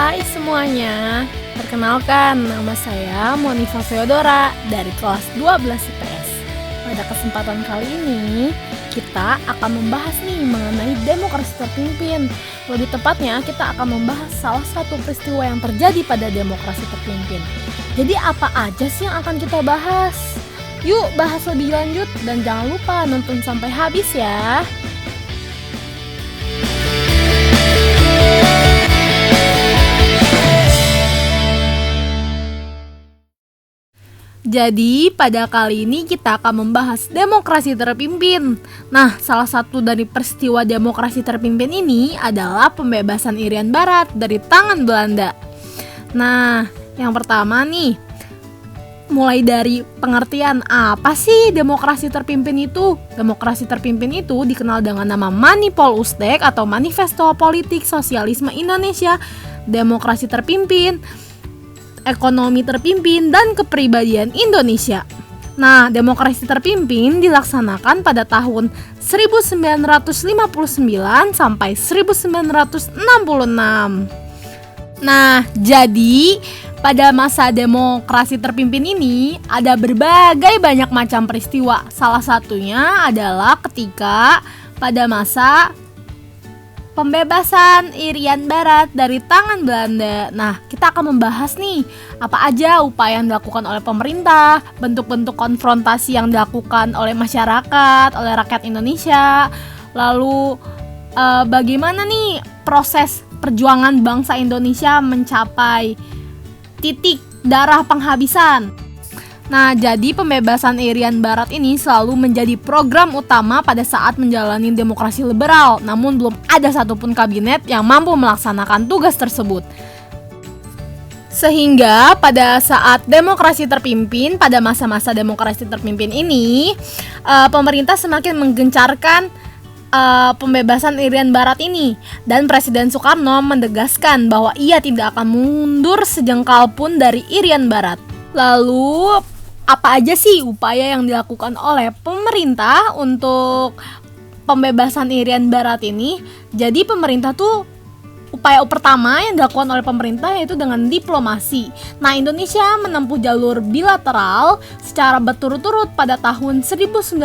Hai semuanya, perkenalkan nama saya Monifa Feodora dari kelas 12 IPS. Pada kesempatan kali ini, kita akan membahas mengenai demokrasi terpimpin. Lebih tepatnya, kita akan membahas salah satu peristiwa yang terjadi pada demokrasi terpimpin. Jadi apa aja sih yang akan kita bahas? Yuk bahas lebih lanjut dan jangan lupa nonton sampai habis ya. Jadi pada kali ini kita akan membahas demokrasi terpimpin. Nah, salah satu dari peristiwa demokrasi terpimpin ini adalah pembebasan Irian Barat dari tangan Belanda. Nah, yang pertama mulai dari pengertian apa sih demokrasi terpimpin itu? Demokrasi terpimpin itu dikenal dengan nama Manipol Ustek atau Manifesto Politik Sosialisme Indonesia, Demokrasi Terpimpin, Ekonomi Terpimpin, dan Kepribadian Indonesia. Nah, demokrasi terpimpin dilaksanakan pada tahun 1959 sampai 1966. Nah, jadi pada masa demokrasi terpimpin ini ada berbagai banyak macam peristiwa. Salah satunya adalah ketika pada masa pembebasan Irian Barat dari tangan Belanda. Nah, kita akan membahas apa aja upaya yang dilakukan oleh pemerintah, bentuk-bentuk konfrontasi yang dilakukan oleh masyarakat, oleh rakyat Indonesia. Lalu bagaimana proses perjuangan bangsa Indonesia mencapai titik darah penghabisan. Nah, jadi pembebasan Irian Barat ini selalu menjadi program utama pada saat menjalani demokrasi liberal. Namun belum ada satupun kabinet yang mampu melaksanakan tugas tersebut. Sehingga pada saat demokrasi terpimpin, pada masa-masa demokrasi terpimpin ini, pemerintah semakin menggencarkan pembebasan Irian Barat ini. Dan Presiden Soekarno menegaskan bahwa ia tidak akan mundur sejengkal pun dari Irian Barat. Lalu apa aja sih upaya yang dilakukan oleh pemerintah untuk pembebasan Irian Barat ini? Jadi pemerintah upaya pertama yang dilakukan oleh pemerintah yaitu dengan diplomasi. Nah, Indonesia menempuh jalur bilateral secara berturut-turut pada tahun 1950,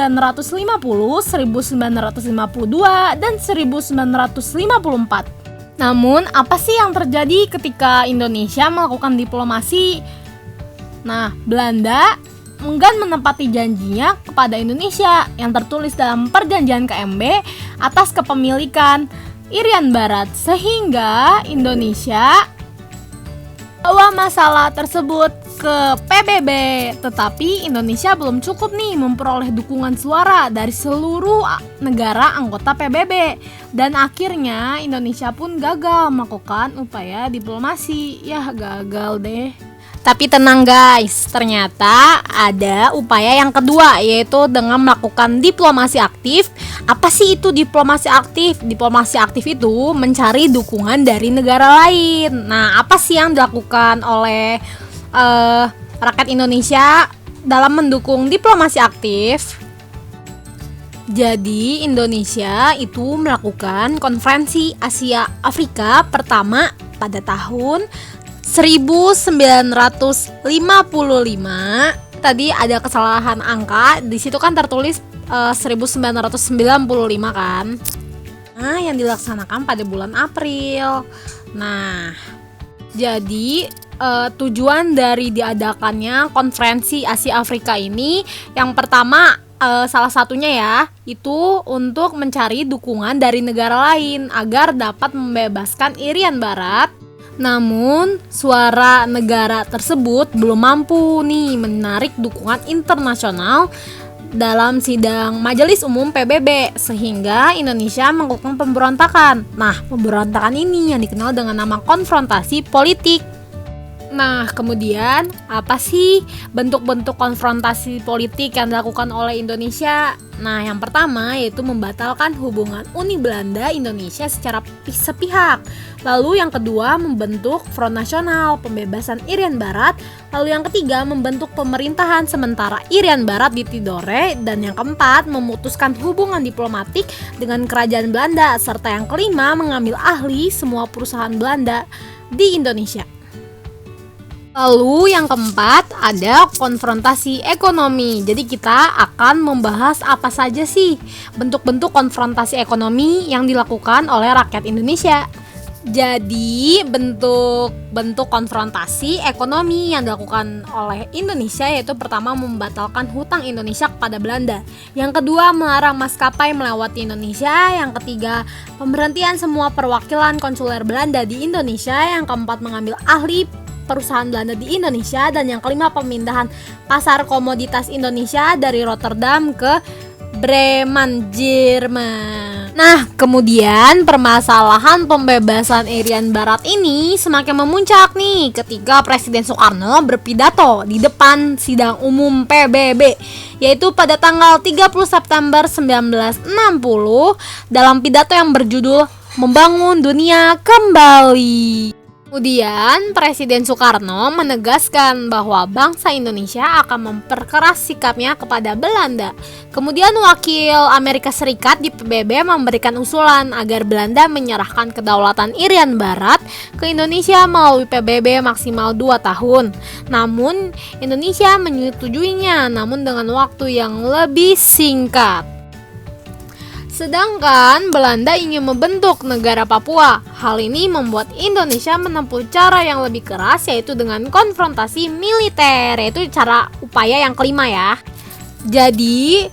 1952, dan 1954. Namun, apa sih yang terjadi ketika Indonesia melakukan diplomasi? Nah, Belanda enggan menepati janjinya kepada Indonesia yang tertulis dalam Perjanjian KMB atas kepemilikan Irian Barat, sehingga Indonesia bawa masalah tersebut ke PBB. Tetapi Indonesia belum cukup memperoleh dukungan suara dari seluruh negara anggota PBB, dan akhirnya Indonesia pun gagal melakukan upaya diplomasi. Ya, gagal deh. Tapi tenang guys, ternyata ada upaya yang kedua, yaitu dengan melakukan diplomasi aktif. Apa sih itu diplomasi aktif? Diplomasi aktif itu mencari dukungan dari negara lain. Nah, apa sih yang dilakukan oleh rakyat Indonesia dalam mendukung diplomasi aktif? Jadi Indonesia itu melakukan konferensi Asia Afrika pertama pada tahun 1955. Tadi ada kesalahan angka, di situ kan tertulis 1995 kan. Nah, yang dilaksanakan pada bulan April. Nah, jadi tujuan dari diadakannya konferensi Asia Afrika ini yang pertama, salah satunya itu untuk mencari dukungan dari negara lain agar dapat membebaskan Irian Barat. Namun, suara negara tersebut belum mampu menarik dukungan internasional dalam sidang Majelis Umum PBB, sehingga Indonesia melakukan pemberontakan. Nah, pemberontakan ini yang dikenal dengan nama konfrontasi politik. Nah, kemudian apa sih bentuk-bentuk konfrontasi politik yang dilakukan oleh Indonesia? Nah, yang pertama yaitu membatalkan hubungan Uni Belanda Indonesia secara sepihak. Lalu yang kedua membentuk Front Nasional Pembebasan Irian Barat. Lalu yang ketiga membentuk pemerintahan sementara Irian Barat di Tidore. Dan yang keempat memutuskan hubungan diplomatik dengan kerajaan Belanda. Serta yang kelima mengambil ahli semua perusahaan Belanda. di Indonesia. Lalu yang keempat ada konfrontasi ekonomi. Jadi kita akan membahas apa saja sih bentuk-bentuk konfrontasi ekonomi yang dilakukan oleh rakyat Indonesia. Jadi bentuk konfrontasi ekonomi yang dilakukan oleh Indonesia yaitu pertama membatalkan hutang Indonesia kepada Belanda. Yang kedua melarang maskapai melewati Indonesia. Yang ketiga pemberhentian semua perwakilan konsuler Belanda di Indonesia. Yang keempat mengambil ahli perusahaan Belanda di Indonesia. Dan yang kelima pemindahan pasar komoditas Indonesia dari Rotterdam ke Bremen, Jerman. Nah, kemudian permasalahan pembebasan Irian Barat ini semakin memuncak nih ketika Presiden Soekarno berpidato di depan sidang umum PBB, yaitu pada tanggal 30 September 1960 dalam pidato yang berjudul Membangun Dunia Kembali. Kemudian Presiden Soekarno menegaskan bahwa bangsa Indonesia akan memperkeras sikapnya kepada Belanda. Kemudian wakil Amerika Serikat di PBB memberikan usulan agar Belanda menyerahkan kedaulatan Irian Barat ke Indonesia melalui PBB maksimal 2 tahun. Namun Indonesia menyetujuinya, namun dengan waktu yang lebih singkat. Sedangkan Belanda ingin membentuk negara Papua. Hal ini membuat Indonesia menempuh cara yang lebih keras, yaitu dengan konfrontasi militer, yaitu cara upaya yang kelima ya. Jadi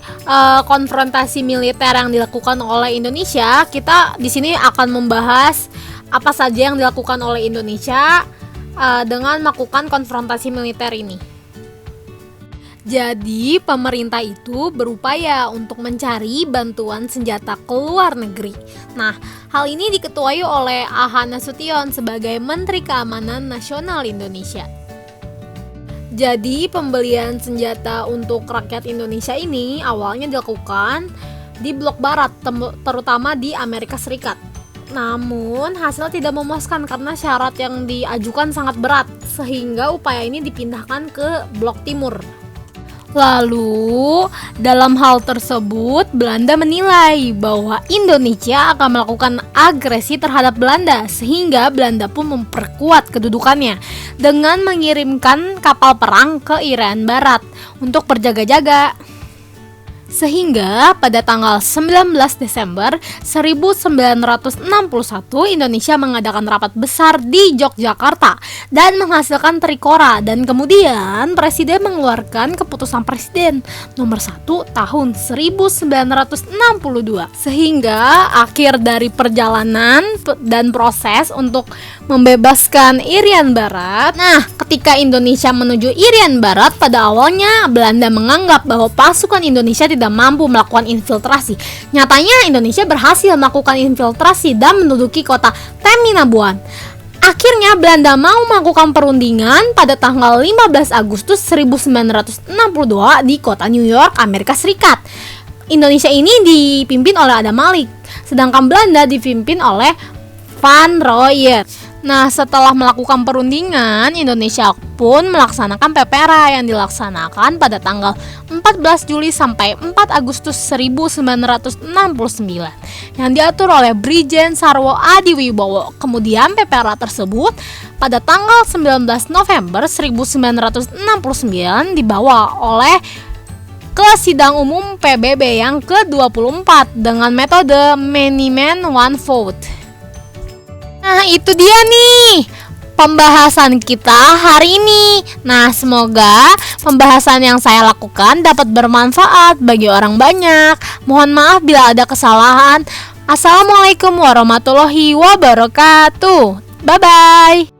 konfrontasi militer yang dilakukan oleh Indonesia, kita di sini akan membahas apa saja yang dilakukan oleh Indonesia dengan melakukan konfrontasi militer ini. Jadi pemerintah itu berupaya untuk mencari bantuan senjata ke luar negeri. Nah, hal ini diketuai oleh A.H. Nasution sebagai Menteri Keamanan Nasional Indonesia. Jadi pembelian senjata untuk rakyat Indonesia ini awalnya dilakukan di blok barat, terutama di Amerika Serikat. Namun hasil tidak memuaskan karena syarat yang diajukan sangat berat, sehingga upaya ini dipindahkan ke blok timur. Lalu, dalam hal tersebut, Belanda menilai bahwa Indonesia akan melakukan agresi terhadap Belanda, sehingga Belanda pun memperkuat kedudukannya dengan mengirimkan kapal perang ke Irian Barat untuk berjaga-jaga. Sehingga pada tanggal 19 Desember 1961 Indonesia mengadakan rapat besar di Yogyakarta dan menghasilkan Trikora, dan kemudian Presiden mengeluarkan keputusan Presiden nomor 1 tahun 1962, sehingga akhir dari perjalanan dan proses untuk membebaskan Irian Barat. Nah, ketika Indonesia menuju Irian Barat, pada awalnya Belanda menganggap bahwa pasukan Indonesia tidak mampu melakukan infiltrasi. Nyatanya Indonesia berhasil melakukan infiltrasi dan menduduki kota Teminabuan. Akhirnya Belanda mau melakukan perundingan pada tanggal 15 Agustus 1962 di kota New York, Amerika Serikat. Indonesia ini dipimpin oleh Adam Malik, sedangkan Belanda dipimpin oleh Van Rooyen. Nah, setelah melakukan perundingan, Indonesia pun melaksanakan PPRA yang dilaksanakan pada tanggal 14 Juli sampai 4 Agustus 1969 yang diatur oleh Brigjen Sarwo Adiwibowo. Kemudian PPRA tersebut pada tanggal 19 November 1969 dibawa oleh ke sidang umum PBB yang ke-24 dengan metode many men one vote. Nah, itu dia nih pembahasan kita hari ini. Nah, semoga pembahasan yang saya lakukan dapat bermanfaat bagi orang banyak. Mohon maaf bila ada kesalahan. Assalamualaikum warahmatullahi wabarakatuh. Bye-bye.